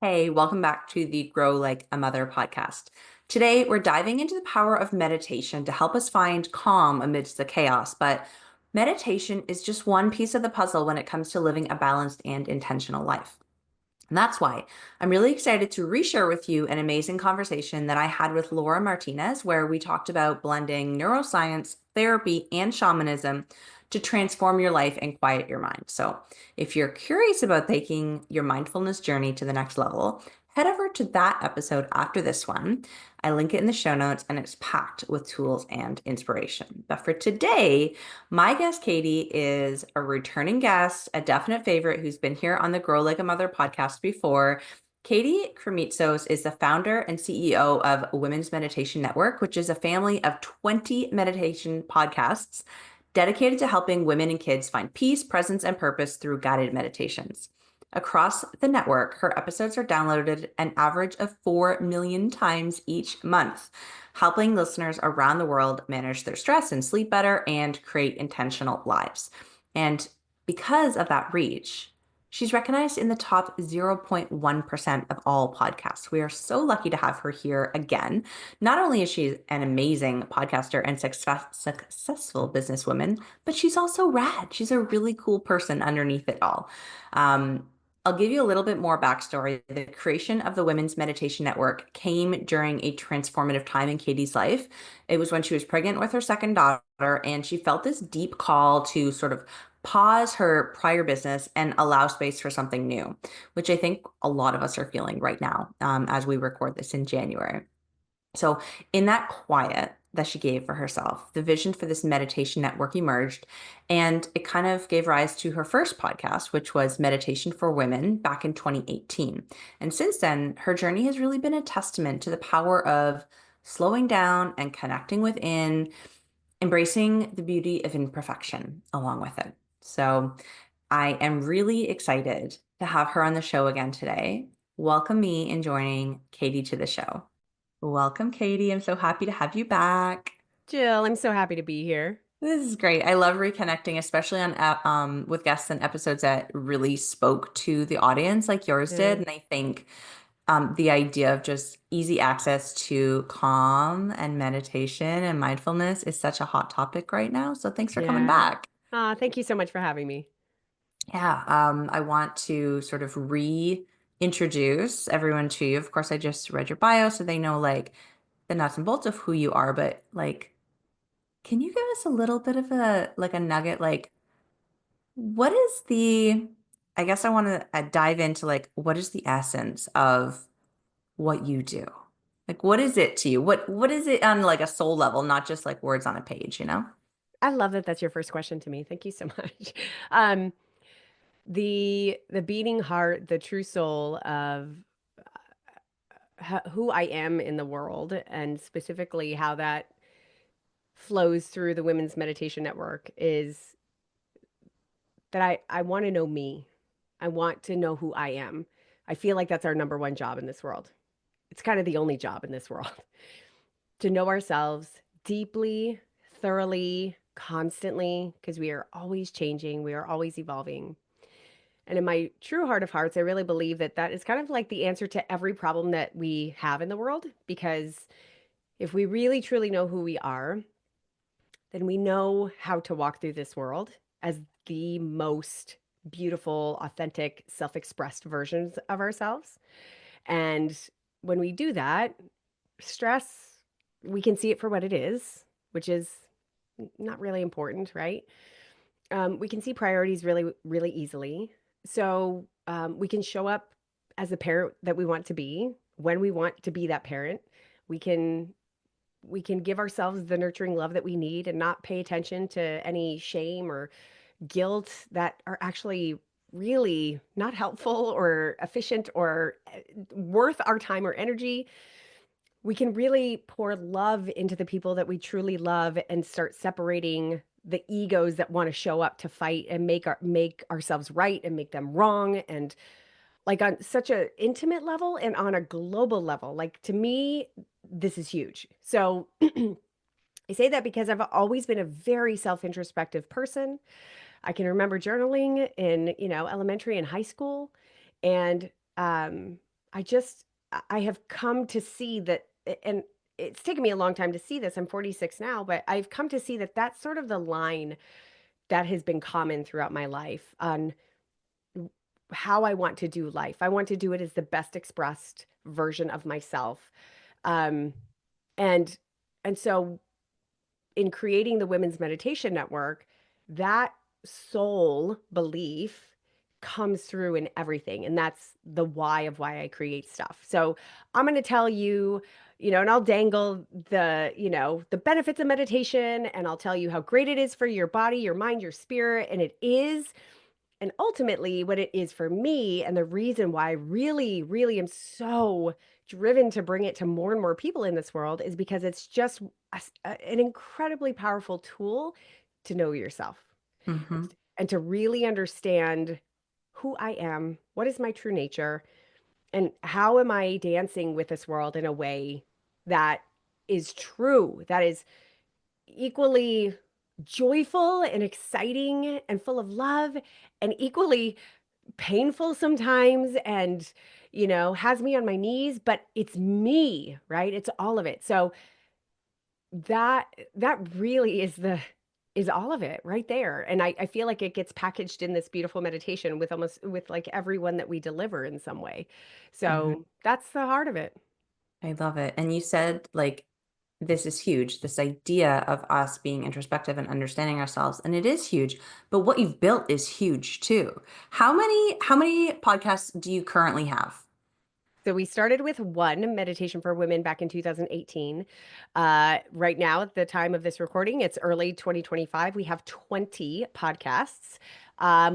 Hey, welcome back to the Grow Like a Mother podcast. Today, we're diving into the power of meditation to help us find calm amidst the chaos. But meditation is just one piece of the puzzle when it comes to living a balanced and intentional life. And that's why I'm really excited to reshare with you an amazing conversation that I had with Laura Martinez, where we talked about blending neuroscience, therapy, and shamanism to transform your life and quiet your mind. So, if you're curious about taking your mindfulness journey to the next level, head over to that episode after this one. I link it in the show notes and it's packed with tools and inspiration. But for today, my guest, Katie, is a returning guest, a definite favorite who's been here on the Grow Like a Mother podcast before. Katie Krimitsos is the founder and CEO of Women's Meditation Network, which is a family of 20 meditation podcasts dedicated to helping women and kids find peace, presence, and purpose through guided meditations. Across the network, her episodes are downloaded an average of 4 million times each month, helping listeners around the world manage their stress and sleep better and create intentional lives. And because of that reach, she's recognized in the top 0.1% of all podcasts. We are so lucky to have her here again. Not only is she an amazing podcaster and successful businesswoman, but she's also rad. She's a really cool person underneath it all. Um, I'll give you a little bit more backstory. The creation of the Women's Meditation Network came during a transformative time in Katie's life. It was when she was pregnant with her second daughter, and she felt this deep call to sort of pause her prior business and allow space for something new, which I think a lot of us are feeling right now as we record this in January. So, in that quiet that she gave for herself, the vision for this meditation network emerged, and it kind of gave rise to her first podcast, which was Meditation for Women back in 2018. And since then, her journey has really been a testament to the power of slowing down and connecting within, embracing the beauty of imperfection along with it. So, I am really excited to have her on the show again today. Welcome me in joining Katie to the show. Welcome, Katie. I'm so happy to have you back. Jill, I'm so happy to be here. This is great. I love reconnecting, especially on with guests and episodes that really spoke to the audience like yours did. Yeah. And I think the idea of just easy access to calm and meditation and mindfulness is such a hot topic right now. So thanks for coming Yeah. back. Thank you so much for having me. Yeah, I want to sort of reintroduce everyone to you. Of course, I just read your bio, so they know like the nuts and bolts of who you are, but like, can you give us a little bit of a nugget? Like, what is I guess I want to dive into like, what is the essence of what you do? Like, what is it to you? What is it on like a soul level, not just like words on a page, you know? I love that that's your first question to me. Thank you so much. Um, the beating heart, the true soul of who I am in the world, and specifically how that flows through the Women's Meditation Network is that I want to know me. I want to know who I am. I feel like that's our number one job in this world. It's kind of the only job in this world. To know ourselves deeply, thoroughly, constantly, because we are always changing, we are always evolving. And in my true heart of hearts, I really believe that that is kind of like the answer to every problem that we have in the world. Because if we really truly know who we are, then we know how to walk through this world as the most beautiful, authentic, self expressed versions of ourselves. And when we do that, stress, we can see it for what it is, which is not really important, right? We can see priorities really, really easily. So we can show up as a parent that we want to be when we want to be that parent. We can we can give ourselves the nurturing love that we need and not pay attention to any shame or guilt that are actually really not helpful or efficient or worth our time or energy. We can really pour love into the people that we truly love and start separating the egos that want to show up to fight and make ourselves right and make them wrong, and like on such a intimate level and on a global level. Like to me, this is huge. So I say that because I've always been a very self-introspective person. I can remember journaling in, elementary and high school. And I have come to see that, and it's taken me a long time to see this. I'm 46 now, but I've come to see that that's sort of the line that has been common throughout my life on how I want to do life. I want to do it as the best expressed version of myself. Um, and and so in creating the Women's Meditation Network, that soul belief comes through in everything. And that's the why of why I create stuff. So I'm going to tell you, and I'll dangle the benefits of meditation, and I'll tell you how great it is for your body, your mind, your spirit. And it is. And ultimately, what it is for me, and the reason why I really, really am so driven to bring it to more and more people in this world, is because it's just an incredibly powerful tool to know yourself Hmm. and to really understand who I am, what is my true nature, and how am I dancing with this world in a way that is true, that is equally joyful and exciting and full of love, and equally painful sometimes, and has me on my knees, but it's me, right? It's all of it. So that really is all of it right there. And I feel like it gets packaged in this beautiful meditation with like everyone that we deliver in some way. Hmm. So that's the heart of it. I love it. And you said like this is huge, this idea of us being introspective and understanding ourselves. And it is huge, but what you've built is huge too. How many podcasts do you currently have? So we started with one meditation for women back in 2018. Right now, at the time of this recording, it's early 2025. We have 20 podcasts.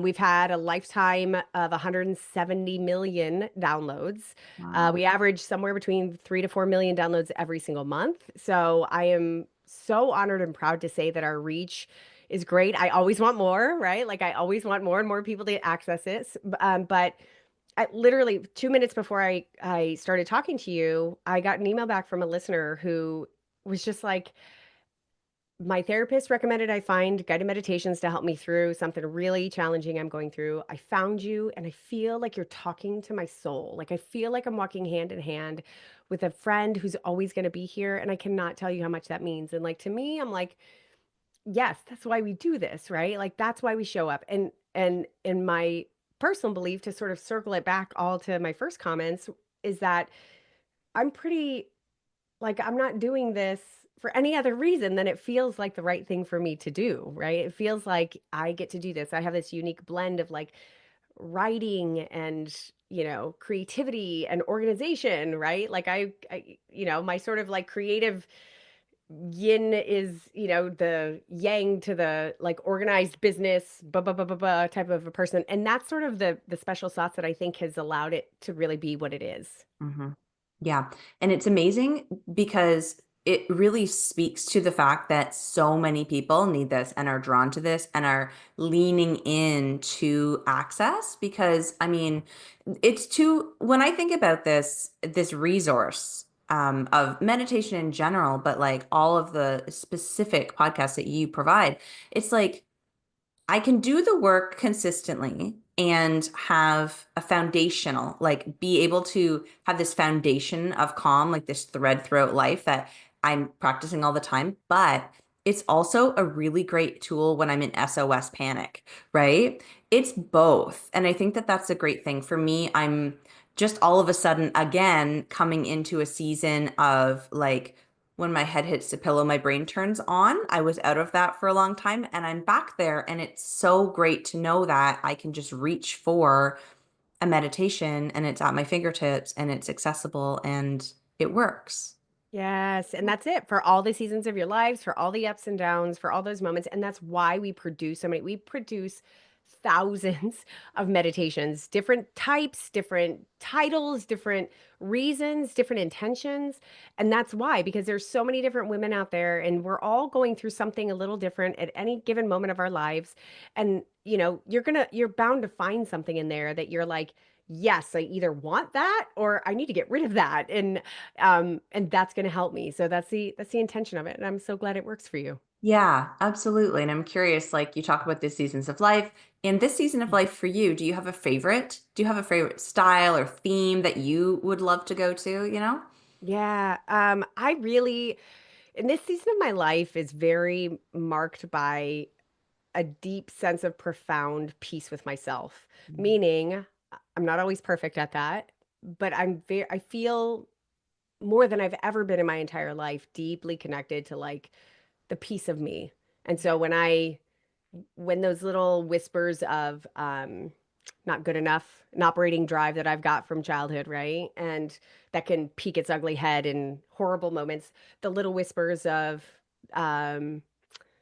We've had a lifetime of 170 million downloads. Wow. We average somewhere between 3 to 4 million downloads every single month. So I am so honored and proud to say that our reach is great. I always want more, right? Like I always want more and more people to access it. But literally 2 minutes before I started talking to you, I got an email back from a listener who was just like, my therapist recommended I find guided meditations to help me through something really challenging I'm going through. I found you and I feel like you're talking to my soul. Like I feel like I'm walking hand in hand with a friend who's always going to be here. And I cannot tell you how much that means. And like to me, I'm like, yes, that's why we do this, right? Like that's why we show up. And in my personal belief, to sort of circle it back all to my first comments, is that I'm pretty like I'm not doing this for any other reason than it feels like the right thing for me to do, right? It feels like I get to do this. I have this unique blend of like writing and creativity and organization, right? Like my sort of like creative yin is the yang to the like organized business type of a person, and that's sort of the special sauce that I think has allowed it to really be what it is. Hmm. Yeah. And it's amazing because it really speaks to the fact that so many people need this and are drawn to this and are leaning in to access because I mean, it's too, when I think about this resource of meditation in general, but like all of the specific podcasts that you provide, it's like I can do the work consistently and have a foundational, like be able to have this foundation of calm, like this thread throughout life that I'm practicing all the time. But it's also a really great tool when I'm in SOS panic, right? It's both. And I think that that's a great thing. For me, I'm just all of a sudden, again, coming into a season of like, when my head hits the pillow, my brain turns on. I was out of that for a long time and I'm back there. And it's so great to know that I can just reach for a meditation and it's at my fingertips and it's accessible and it works. Yes, and that's it for all the seasons of your lives, for all the ups and downs, for all those moments. And that's why we produce so many. We produce thousands of meditations, different types, different titles, different reasons, different intentions. And that's why, because there's so many different women out there, and we're all going through something a little different at any given moment of our lives. And, you're bound to find something in there that you're like, yes, I either want that or I need to get rid of that. And that's going to help me. So that's the intention of it, and I'm so glad it works for you. Yeah, absolutely. And I'm curious, like you talk about the seasons of life. In this season of life for you, do you have a favorite? Do you have a favorite style or theme that you would love to go to, you know? Yeah, I really, and this season of my life is very marked by a deep sense of profound peace with myself, meaning I'm not always perfect at that, but I feel more than I've ever been in my entire life deeply connected to like the piece of me. And so when those little whispers of not good enough, an operating drive that I've got from childhood, right? And that can peek its ugly head in horrible moments, the little whispers of um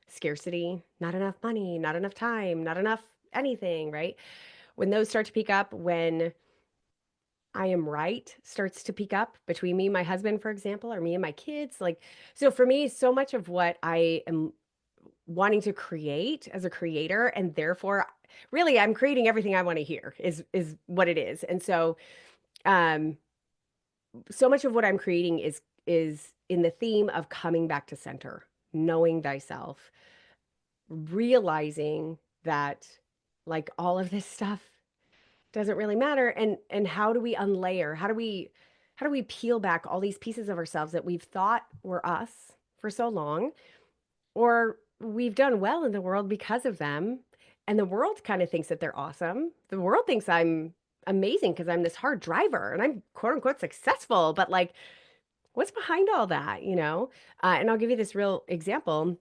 scarcity, not enough money, not enough time, not enough anything, right? When those start to peak up, when I am right starts to peak up between me and my husband, for example, or me and my kids. Like, so for me, so much of what I am wanting to create as a creator, and therefore, really, I'm creating everything I want to hear is what it is. And so, um, so much of what I'm creating is in the theme of coming back to center, knowing thyself, realizing that like all of this stuff doesn't really matter, and how do we unlayer, how do we peel back all these pieces of ourselves that we've thought were us for so long, or we've done well in the world because of them, and the world kind of thinks that they're awesome. The world thinks I'm amazing because I'm this hard driver and I'm quote unquote successful, but like what's behind all that, and I'll give you this real example.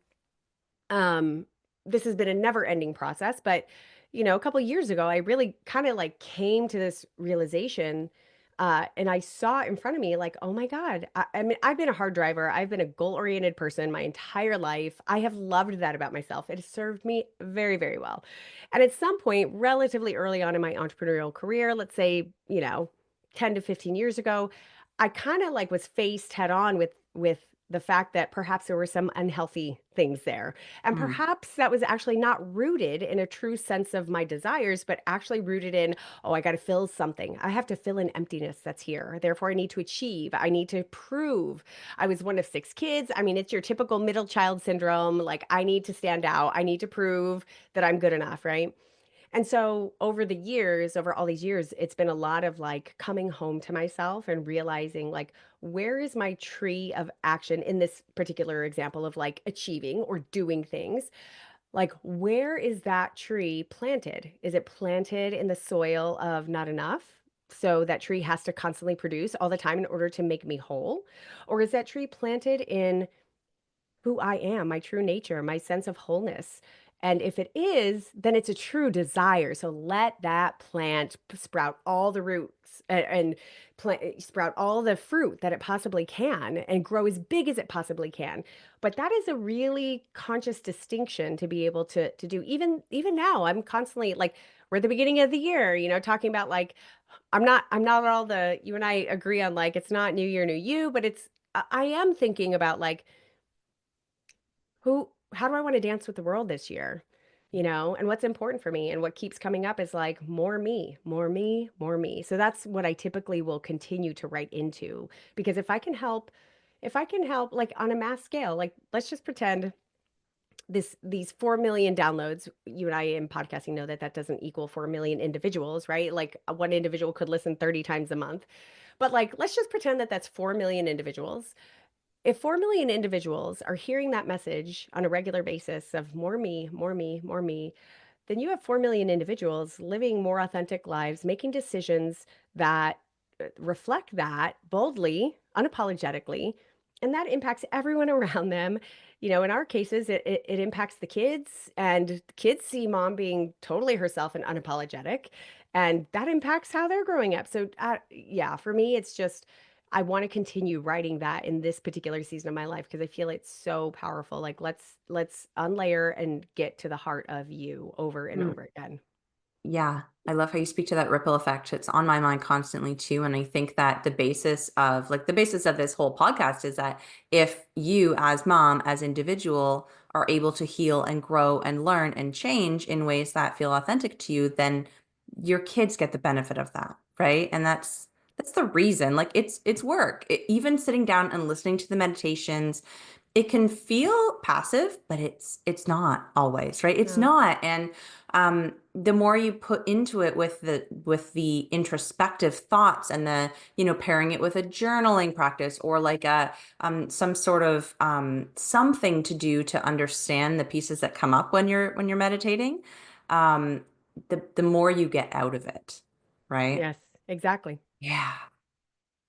um this has been a never ending process, but a couple years ago I really kind of like came to this realization, and I saw in front of me like, oh my god, I mean, I've been a hard driver, I've been a goal oriented person my entire life, I have loved that about myself, it has served me very, very well. And at some point relatively early on in my entrepreneurial career, let's say 10 to 15 years ago, I kind of like was faced head on with the fact that perhaps there were some unhealthy things there. And Mm, perhaps that was actually not rooted in a true sense of my desires, but actually rooted in, oh, I got to fill something. I have to fill an emptiness that's here. Therefore, I need to achieve. I need to prove. I was one of six kids. I mean, it's your typical middle child syndrome. Like, I need to stand out. I need to prove that I'm good enough, right? And so over the years, over all these years, it's been a lot of like coming home to myself and realizing like, where is my tree of action in this particular example of like achieving or doing things? Like, where is that tree planted? Is it planted in the soil of not enough? So that tree has to constantly produce all the time in order to make me whole? Or is that tree planted in who I am, my true nature, my sense of wholeness? And if it is, then it's a true desire. So let that plant sprout all the roots and sprout all the fruit that it possibly can and grow as big as it possibly can. But that is a really conscious distinction to be able to do. Even now, I'm constantly like, we're at the beginning of the year, talking about like, I'm not all the, you and I agree on like, it's not new year, new you, but I am thinking about like, how do I want to dance with the world this year? And what's important for me, and what keeps coming up is like more me, more me, more me. So that's what I typically will continue to write into, because if I can help like on a mass scale, like let's just pretend these 4 million downloads, you and I in podcasting know that that doesn't equal 4 million individuals, right? Like one individual could listen 30 times a month. But like let's just pretend that that's 4 million individuals. If 4 million individuals are hearing that message on a regular basis of more me, more me, more me, then you have 4 million individuals living more authentic lives, making decisions that reflect that boldly, unapologetically, and that impacts everyone around them. In our cases, it impacts the kids, and the kids see mom being totally herself and unapologetic, and that impacts how they're growing up. So, yeah, for me, it's just I want to continue writing that in this particular season of my life because I feel it's so powerful. Like let's unlayer and get to the heart of you over and mm. over again. Yeah, I love how you speak to that ripple effect. It's on my mind constantly too. And I think that the basis of this whole podcast is that if you as mom, as individual, are able to heal and grow and learn and change in ways that feel authentic to you, then your kids get the benefit of that, right? And that's the reason. Like it's work. Even sitting down and listening to the meditations, it can feel passive, but it's not always, right? It's No. not. And the more you put into it with the introspective thoughts and the, pairing it with a journaling practice or like a some sort of something to do to understand the pieces that come up when you're meditating, um, the more you get out of it, right? Yes, exactly. Yeah.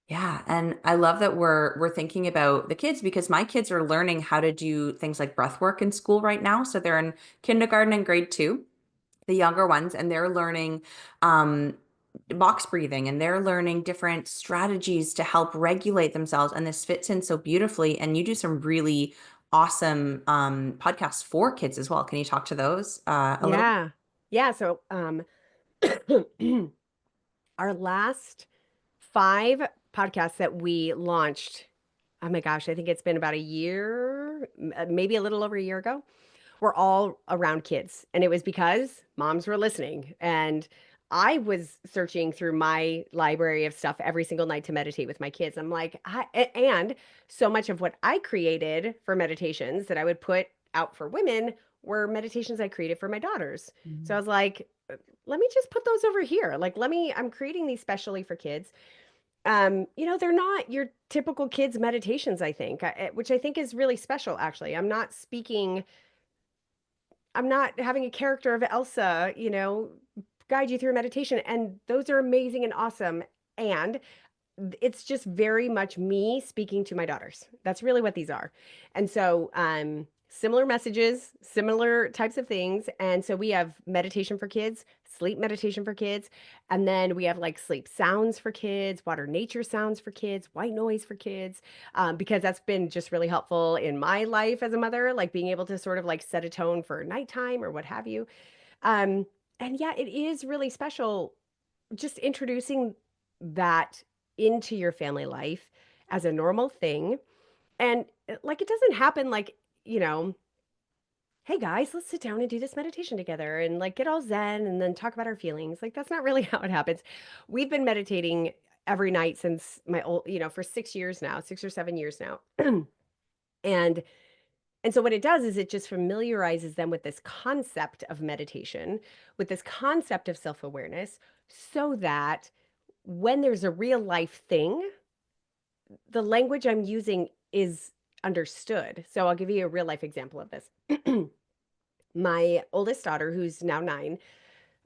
Yeah, and I love that we're thinking about the kids because my kids are learning how to do things like breath work in school right now. So they're in kindergarten and grade two, the younger ones, and they're learning um, box breathing and they're learning different strategies to help regulate themselves. And this fits in so beautifully. And you do some really awesome podcasts for kids as well. Can you talk to those a little? Yeah. Yeah. So, our last 5 podcasts that we launched, oh my gosh, I think it's been about a year, maybe a little over a year ago, were all around kids. And it was because moms were listening. And I was searching through my library of stuff every single night to meditate with my kids. I'm like, and so much of what I created for meditations that I would put out for women were meditations I created for my daughters. So I was like, let me just put those over here. Like, I'm creating these specially for kids. They're not your typical kids meditations, I think, which I think is really special, actually. I'm not having a character of Elsa, guide you through meditation. And those are amazing and awesome. And it's just very much me speaking to my daughters. That's really what these are. And so, similar messages, similar types of things. And so we have meditation for kids, sleep meditation for kids, and then we have like sleep sounds for kids, water nature sounds for kids, white noise for kids, because that's been just really helpful in my life as a mother, like being able to sort of like set a tone for nighttime or what have you. Um, and yeah, it is really special just introducing that into your family life as a normal thing. And like, it doesn't happen like, you know, hey guys, let's sit down and do this meditation together and like get all zen and then talk about our feelings. Like, that's not really how it happens. We've been meditating every night since for 6 years now, 6 or 7 years now. and and so what it does is it just familiarizes them with this concept of meditation, with this concept of self-awareness, so that when there's a real life thing, the language I'm using is understood. So I'll give you a real life example of this. My oldest daughter, who's now 9,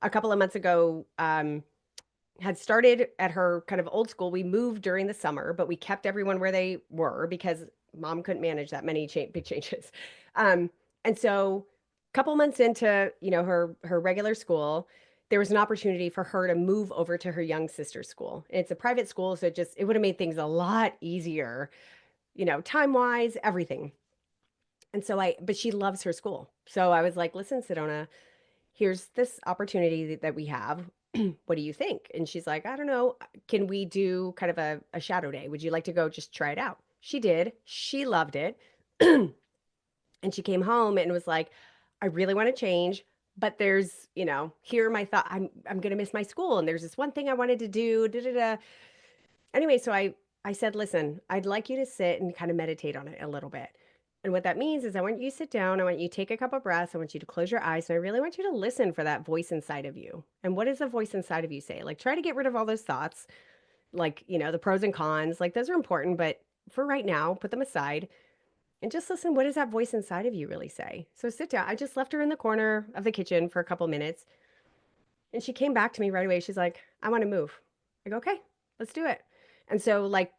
a couple of months ago, had started at her kind of old school. We moved during the summer, but we kept everyone where they were because mom couldn't manage that many big changes. Um, and so, a couple months into her regular school, there was an opportunity for her to move over to her young sister's school. It's a private school, so it would have made things a lot easier, time wise, everything. And so but she loves her school. So I was like, listen, Sedona, here's this opportunity that we have. What do you think? And she's like, I don't know. Can we do kind of a shadow day? Would you like to go just try it out? She did. She loved it. And she came home and was like, I really want to change, but here are my thoughts. I'm gonna miss my school. And there's this one thing I wanted to do. Da, da, da. Anyway, so I said, listen, I'd like you to sit and kind of meditate on it a little bit. And what that means is I want you to sit down, I want you to take a couple breaths, I want you to close your eyes, and I really want you to listen for that voice inside of you. And what does the voice inside of you say? Like, try to get rid of all those thoughts, like, the pros and cons, like those are important, but for right now, put them aside and just listen. What does that voice inside of you really say? So sit down. I just left her in the corner of the kitchen for a couple minutes, and she came back to me right away. She's like, I want to move. I go, okay, let's do it. And so, like,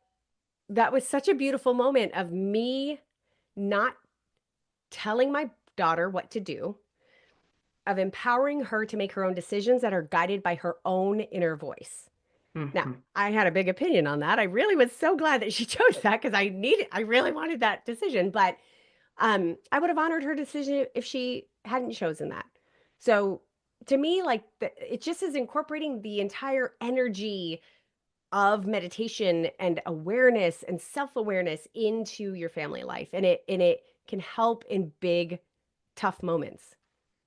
that was such a beautiful moment of me not telling my daughter what to do, of empowering her to make her own decisions that are guided by her own inner voice. Now, Mhm. I had a big opinion on that. I really was so glad that she chose that because I really wanted that decision. But I would have honored her decision if she hadn't chosen that. So to me, like, it just is incorporating the entire energy of meditation and awareness and self-awareness into your family life, and it can help in big tough moments.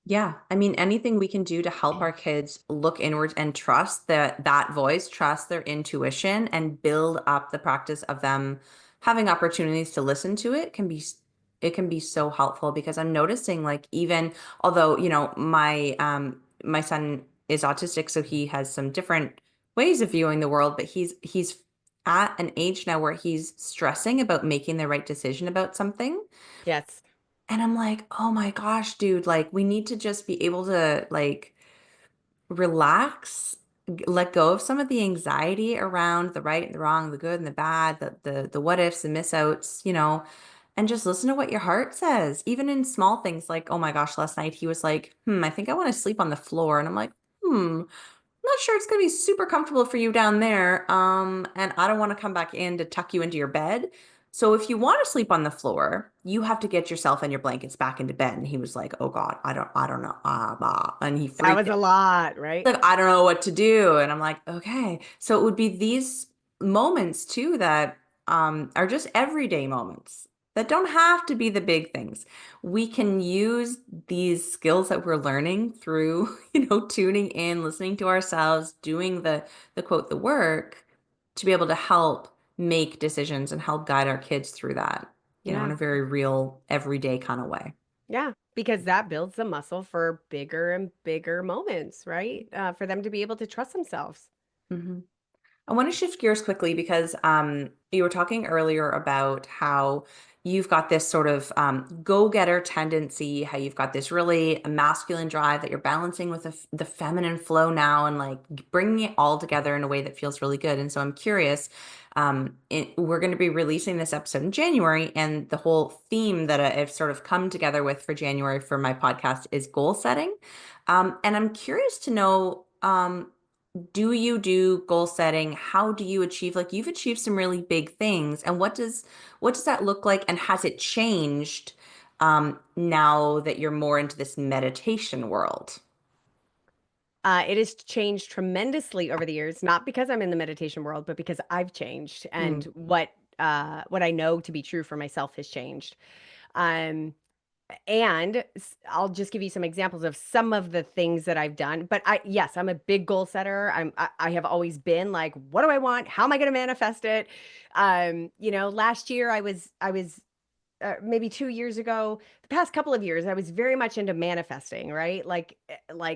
Yeah, I mean, anything we can do to help our kids look inwards and trust that voice, trust their intuition, and build up the practice of them having opportunities to listen to it can be it can be so helpful because I'm noticing like even although, my son is autistic, so he has some different ways of viewing the world, but he's at an age now where he's stressing about making the right decision about something. Yes. And I'm like, "Oh my gosh, dude, like we need to just be able to like relax, let go of some of the anxiety around the right and the wrong, the good and the bad, the what ifs, the miss outs, and just listen to what your heart says. Even in small things like, oh my gosh, last night he was like, I think I want to sleep on the floor. And I'm like, not sure it's going to be super comfortable for you down there. And I don't want to come back in to tuck you into your bed. So if you want to sleep on the floor, you have to get yourself and your blankets back into bed. And he was like, "Oh God, I don't know." And he That freaked was a lot, right? like, I don't know what to do. And I'm like, okay. So it would be these moments too that are just everyday moments that don't have to be the big things. We can use these skills that we're learning through, tuning in, listening to ourselves, doing the quote, the work to be able to help make decisions and help guide our kids through that, in Yeah. a very real, everyday kind of way. Yeah. Because that builds the muscle for bigger and bigger moments, right? For them to be able to trust themselves. Mhm. I want to shift gears quickly because you were talking earlier about how you've got this sort of go-getter tendency, how you've got this really masculine drive that you're balancing with the feminine flow now and like bringing it all together in a way that feels really good. And so I'm curious, we're going to be releasing this episode in January, and the whole theme that I've sort of come together with for January for my podcast is goal setting. And I'm curious to know, do you do goal setting? How do you achieve, like you've achieved some really big things, and what does that look like, and has it changed now that you're more into this meditation world? It has changed tremendously over the years, not because I'm in the meditation world, but because I've changed and Mm, what I know to be true for myself has changed. Um, and I'll just give you some examples of some of the things that I've done. But yes, I'm a big goal setter. I have always been like, what do I want? How am I going to manifest it? Last year I was maybe 2 years ago, the past couple of years, I was very much into manifesting, right? Like,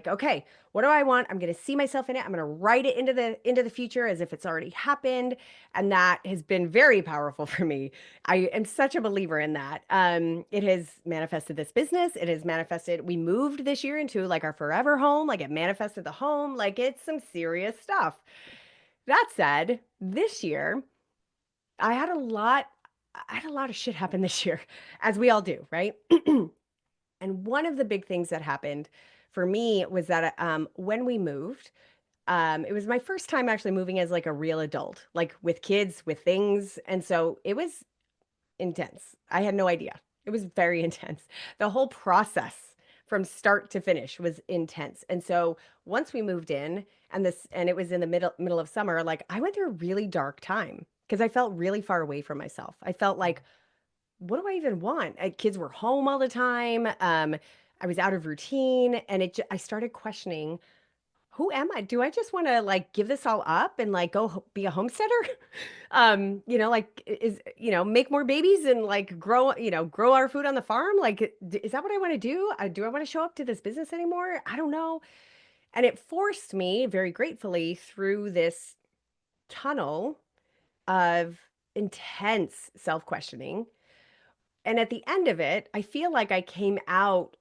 okay, what do I want? I'm going to see myself in it. I'm going to write it into the future as if it's already happened, and that has been very powerful for me. I am such a believer in that. It has manifested this business. It has manifested. We moved this year into like our forever home. Like it manifested the home. Like it's some serious stuff. That said, this year I had a lot I had a lot of shit happen this year, as we all do, right? And one of the big things that happened for me was that when we moved, it was my first time actually moving as like a real adult, like with kids, with things. And so it was intense. I had no idea. It was very intense. The whole process from start to finish was intense. And so once we moved in and it was in the middle of summer, like I went through a really dark time because I felt really far away from myself. I felt like, what do I even want? Kids were home all the time. I was out of routine and I started questioning, who am I? Do I just want to like give this all up and like go be a homesteader? Like make more babies and like grow our food on the farm. Like, is that what I want to do? Do I want to show up to this business anymore? I don't know. And it forced me very gratefully through this tunnel of intense self-questioning. And at the end of it, I feel like I came out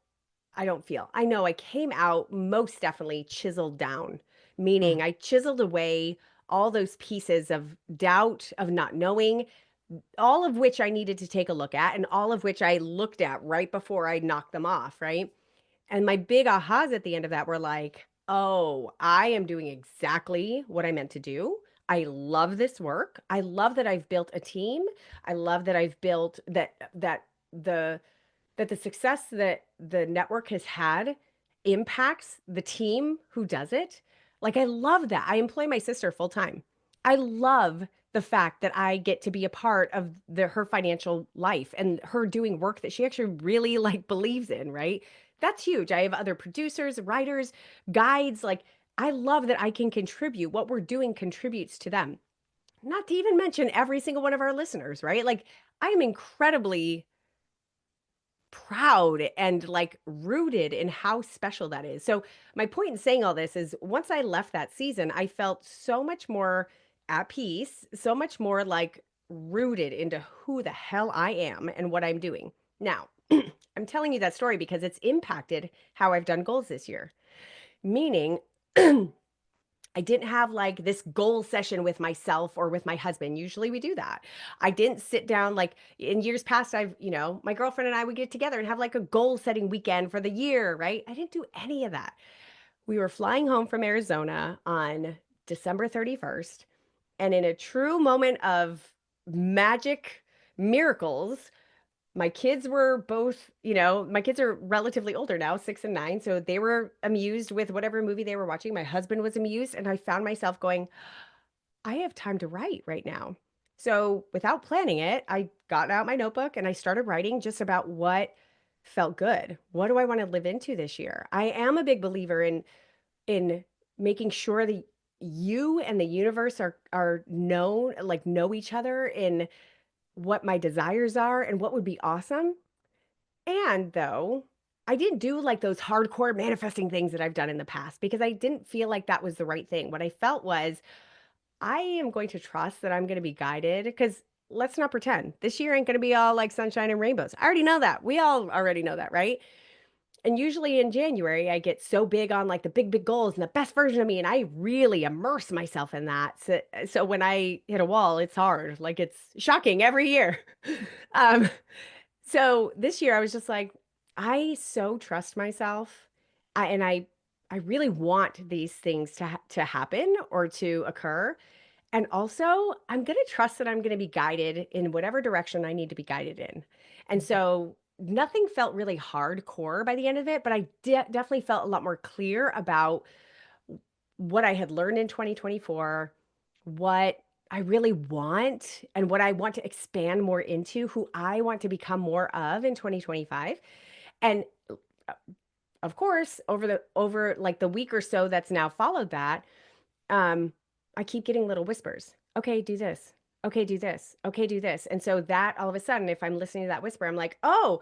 I don't feel. I know I came out most definitely chiseled down, mm, meaning I chiseled away all those pieces of doubt, of not knowing, all of which I needed to take a look at, and all of which I looked at right before I knocked them off, right? And my big ahas at the end of that were like, oh, I am doing exactly what I meant to do. I love this work. I love that I've built a team. I love that I've built the that the success that the network has had impacts the team who does it. Like, I love that. I employ my sister full time. I love the fact that I get to be a part of her financial life and her doing work that she actually really like believes in, right? That's huge. I have other producers, writers, guides. Like, I love that I can contribute. What we're doing contributes to them. Not to even mention every single one of our listeners, right? Like, I am incredibly proud and like rooted in how special that is. So, my point in saying all this is once I left that season, I felt so much more at peace, so much more like rooted into who the hell I am and what I'm doing. Now, I'm telling you that story because it's impacted how I've done goals this year. Meaning, I didn't have like this goal session with myself or with my husband. Usually we do that. I didn't sit down like in years past. My girlfriend and I would get together and have like a goal setting weekend for the year, right? I didn't do any of that. We were flying home from Arizona on December 31st. And in a true moment of magic miracles, my kids were both, my kids are relatively older now, 6 and 9. So they were amused with whatever movie they were watching. My husband was amused. And I found myself going, I have time to write right now. So without planning it, I got out my notebook and I started writing just about what felt good. What do I want to live into this year? I am a big believer in making sure that you and the universe are known, like know each other in what my desires are and what would be awesome. And though I didn't do like those hardcore manifesting things that I've done in the past because I didn't feel like that was the right thing. What I felt was I am going to trust that I'm going to be guided because let's not pretend this year ain't going to be all like sunshine and rainbows. I already know that. We all already know that, right? And usually in January, I get so big on like the big, big goals and the best version of me. And I really immerse myself in that. So when I hit a wall, it's hard. Like it's shocking every year. um, so this year I was just like, I so trust myself. And I really want these things to happen or to occur. And also, I'm going to trust that I'm going to be guided in whatever direction I need to be guided in. And so nothing felt really hardcore by the end of it, but I definitely felt a lot more clear about what I had learned in 2024, what I really want, and what I want to expand more into, who I want to become more of in 2025. And uh, of course, over like the week or so that's now followed that, um, I keep getting little whispers. Okay, do this. Okay, do this. Okay, do this. And so that all of a sudden, if I'm listening to that whisper, I'm like, oh,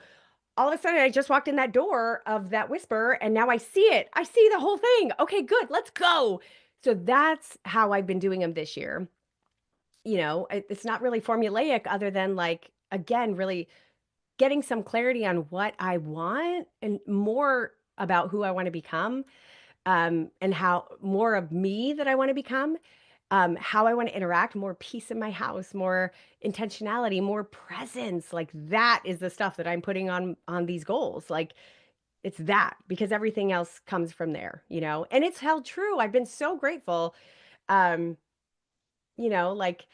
all of a sudden I just walked in that door of that whisper and now I see it. I see the whole thing. Okay, good. Let's go. So that's how I've been doing them this year. It's not really formulaic other than like, again, really getting some clarity on what I want and more about who I want to become, and how more of me that I want to become, how I want to interact, more peace in my house, more intentionality, more presence. Like that is the stuff that I'm putting on these goals. Like it's that because everything else comes from there. And it's held true. I've been so grateful. Um, like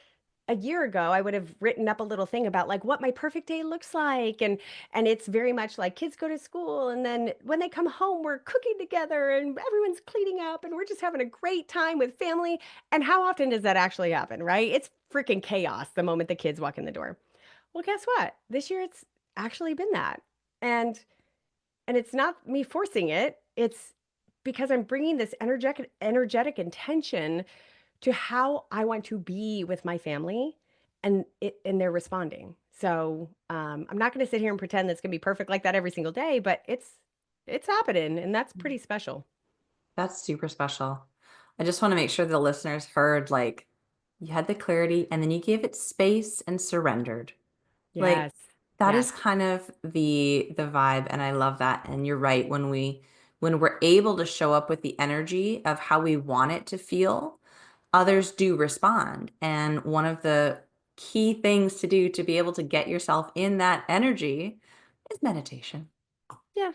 a year ago I would have written up a little thing about like what my perfect day looks like, and it's very much like kids go to school and then when they come home we're cooking together and everyone's cleaning up and we're just having a great time with family. And how often does that actually happen, right? It's freaking chaos the moment the kids walk in the door. Well, guess what? This year it's actually been that. And it's not me forcing it. It's because I'm bringing this energetic intention to how I want to be with my family, and they're responding. So I'm not going to sit here and pretend that's going to be perfect like that every single day, but it's happening, and that's pretty special. That's super special. I just want to make sure the listeners heard like you had the clarity and then you gave it space and surrendered. Like Yes. that Yes. is kind of the vibe and I love that. And you're right, when we're able to show up with the energy of how we want it to feel, others do respond. And one of the key things to do to be able to get yourself in that energy is meditation. Yeah.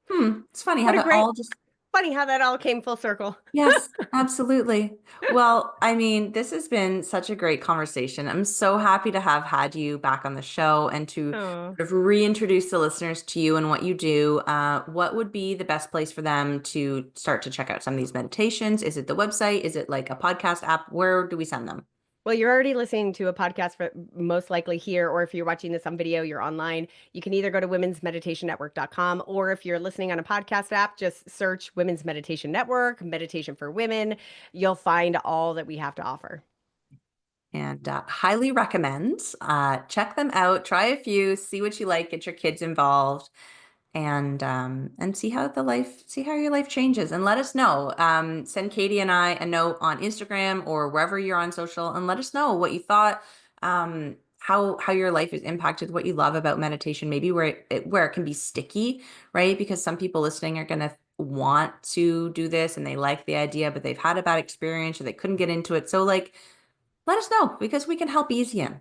It's funny how What a that great, all just funny how that all came full circle. yes, absolutely. Well, I mean, this has been such a great conversation. I'm so happy to have had you back on the show and to Oh. sort of reintroduce the listeners to you and what you do. What would be the best place for them to start to check out some of these meditations? Is it the website? Is it like a podcast app? Where do we send them? Well, you're already listening to a podcast for most likely here, or if you're watching this on video, you're online. You can either go to womensmeditationnetwork.com, or if you're listening on a podcast app, just search Women's Meditation Network, Meditation for Women. You'll find all that we have to offer. and highly recommend. Check them out, try a few, see what you like, get your kids involved, and see how your life changes, and let us know. Send Katie and I a note on Instagram or wherever you're on social, and let us know what you thought. How your life is impacted, what you love about meditation, maybe where it can be sticky, right? Because some people listening are gonna want to do this and they like the idea, but they've had a bad experience or they couldn't get into it. So like, let us know because we can help ease you.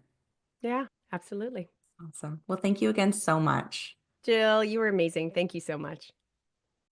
Yeah, absolutely. Awesome. Well, thank you again so much. Jill, you were amazing. Thank you so much.